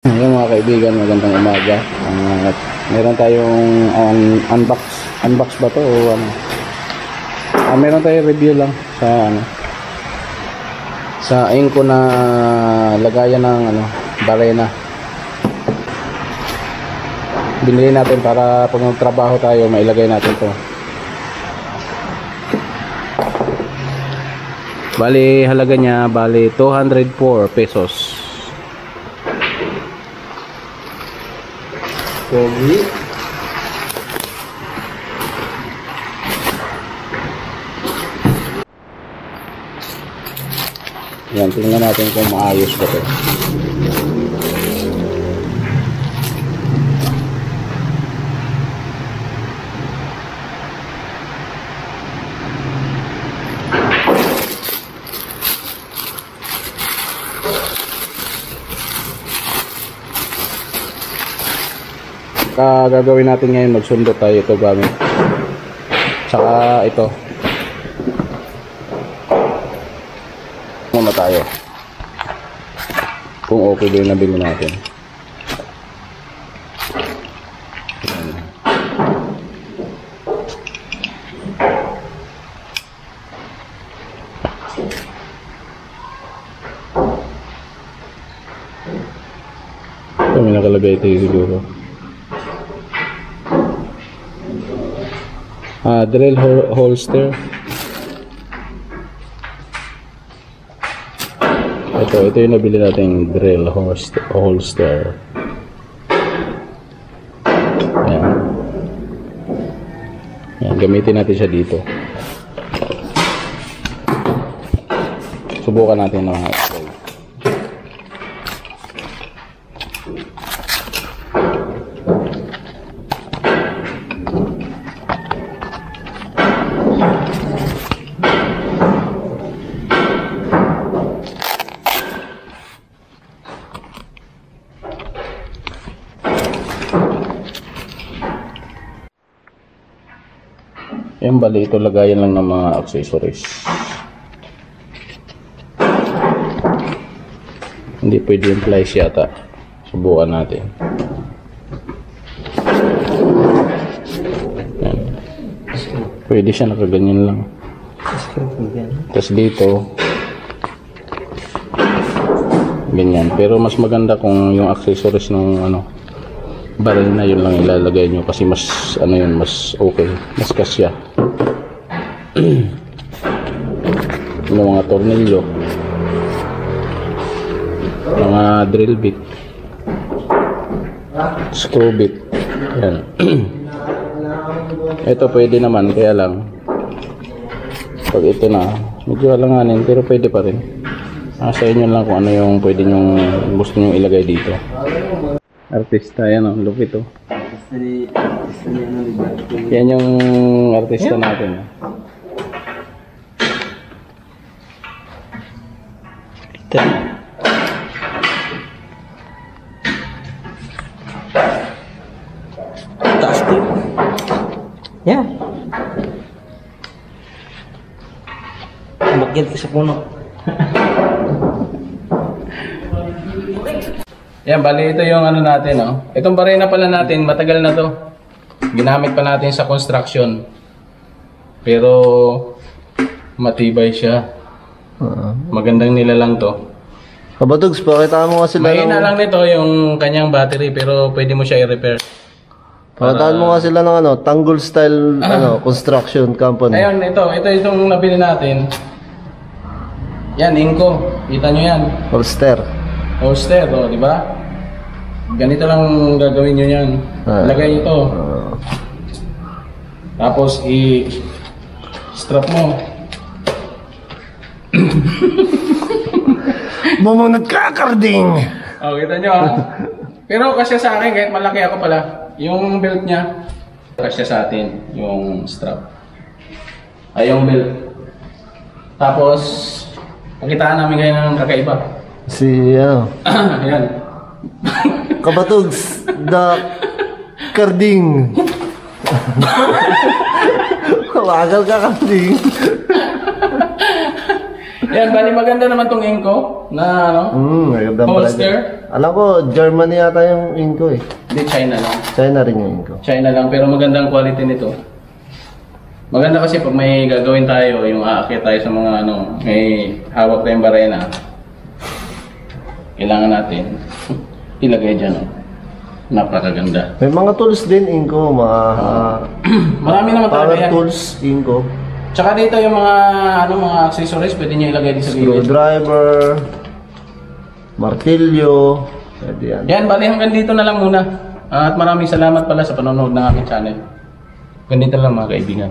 Ayun mga kaibigan, magandang umaga. Meron tayong unbox ba to o ano? Meron tayong review lang sa ano, sa Inco na lagayan ng ano, barena. Binili natin para pag magtrabaho tayo, mailagay natin to. Bali, halaga niya, bali 204 pesos. Pogi. Yan, tingnan natin kung maayos ba ito. Gagawin natin ngayon, magsundo tayo ito gamit saka ito muna tayo kung okay din nabili natin. Ito may nakalagay tayo siguro. Drill holster. Ito yung nabili nating drill holster. Ayan. Ayan, gamitin natin siya dito. Subukan natin ng mga ito. Yan, bali ito lagayan lang ng mga accessories. Hindi pwede yung plies yata. Subukan natin. Yan. Pwede siya nakaganyan lang. Tapos dito ganyan. Pero mas maganda kung yung accessories ng ano, baril na yun lang ilalagay nyo kasi mas ano yun, mas okay, mas kasya. Yung mga tornilyo, mga drill bit, screw bit, yan. Ito pwede naman, kaya lang pag ito na medyo alanganin, pero pwede pa rin. Sa inyo lang kung ano yung pwede nyong gusto nyo ilagay dito. Artista, yan ang lupit oh. Yan yung artista natin. Taas din. Yan. Bakit ka sa puno. Yan, bali ito yung ano natin, oh. Itong barena pala natin, matagal na to. Ginamit pa natin sa construction. Pero matibay siya. Magandang nilalang to. Kabatugs, pakita mo nga sila. Mahina lang nito yung kanyang battery, pero pwede mo siya i-repair. Pakitaan mo nga sila ng ano, Tanggol style ano, construction company. Ayun, ito itong nabili natin. Yan, Inco. Kita nyo yan. Holster. Holster, oh, di ba? Ganito lang gagawin nyo yan. Lagay ito. Tapos i-strap mo. Bumunod ka, Karding! Oh, kita nyo ha. Pero kasya sa akin, kahit malaki ako pala, yung belt niya, kasya sa atin, yung strap. Ay, yung belt. Tapos, pakitaan namin kayo ng kakaiba. Si, ano? Ayan. Kabatugs, the Karding. Wagal ka, Karding. Yan, bali maganda naman tong Inco na ano, Maganda pala. holster. Alam ko, Germany yata yung Inco eh. Hindi, China lang. China rin yung Inco. China lang, pero magandang quality nito. Maganda kasi pag may gagawin tayo, yung aakyat tayo sa mga ano, may hawak tayong barena. Kailangan natin ilagay dyan. Oh. Napakaganda. May mga tools din Inco, mga Marami naman power talaga yan. tools Inco. Tsaka dito yung mga ano, mga accessories, pwede niyo ilagay din sa gilid. Screwdriver, martilyo, pwede yan. Yan, bali hanggang dito na lang muna. At maraming salamat pala sa panonood ng aking channel. Ganito lang mga kaibigan.